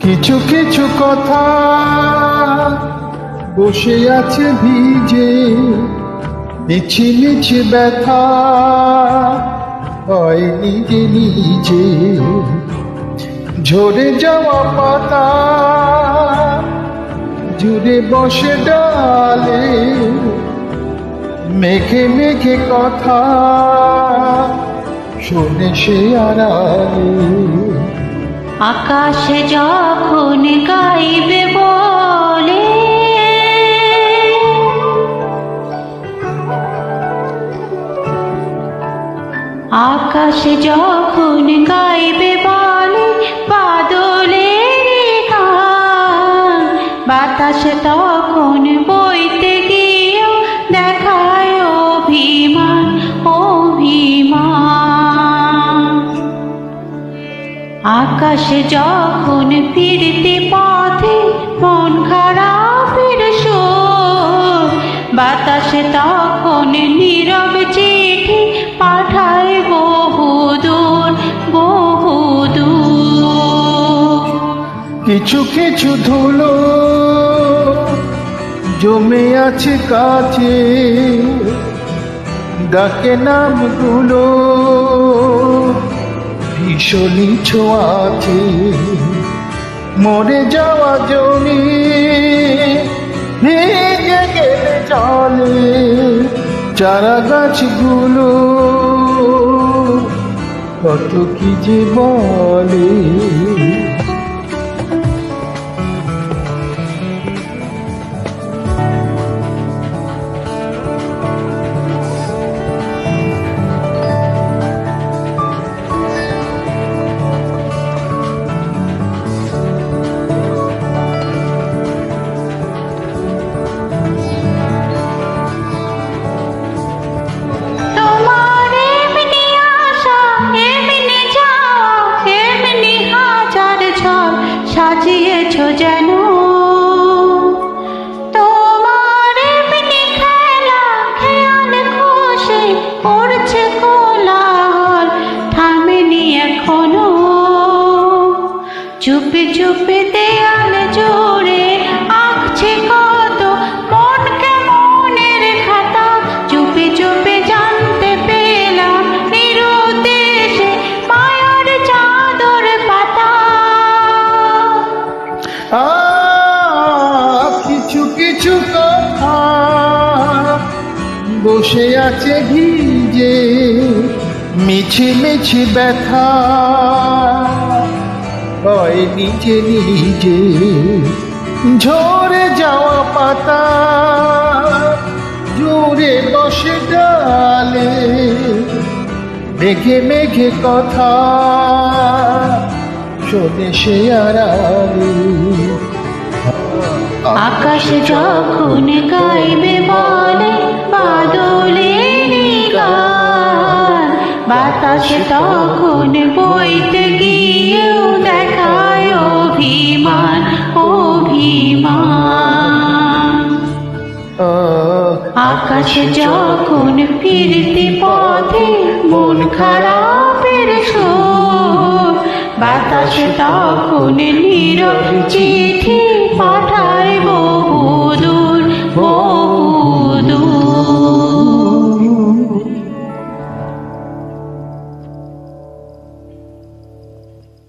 কিছু কিছু কথা বসে আছে ভিজে, মিছি মিছি ব্যথা হয় নিজে নিজে। ঝরে যাওয়া পাতা জুড়ে বসে ডালে, মেঘে মেঘে কথা শোনে সে আড়ালে। আকাশে যখন গাইবে বলে, আকাশে যখন গাইবে বলে বাদলের গান, বাতাসে তখন বইতে গিয়েও দেখায় অভিমান অভিমান। আকাশে যখন ফিরতে পথে মন খারাপের সুর, বাতাসে তখন নীরব চিঠি পাঠায় বহুদূর বহুদূর। কিছু কিছু ধুলো জমে আছে কাছে, ডাকে নামগুলো ভীষণই ছোঁয়াছে। মরে যাওয়া জমি ভেঙে গেলে চলে, চারা গাছগুলো কত কি যে বলে। সাজিয়েছ যেন তোমার এমনি খেলা, খেয়াল খুশি করছে কোলাহল, থামেনি এখনো। চুপে চুপে দেয়াল জুড়ে আঁকছে কত মন কেমনের খাতা, চুপে চুপে জানতে পেলাম নিরুদ্দেশে মায়ার চাদর পাতা। কিছু কিছু কথা বসে আছে ভিজে, মিছি মিছি ব্যথা হয় নিজে নিজে। ঝরে যাওয়া পাতা জুড়ে বসে ডালে, মেঘে মেঘে কথা শোনে সে আড়ালে। আকাশে যখন গাইবে বলে বাদলের গান, বাতাসে তখন বইতে গিয়েও দেখায় অভিমান অভিমান। আকাশে যখন ফিরতে পথে মন খারাপের সুর, বাতাসে তখন নীরব চিঠি পাঠায়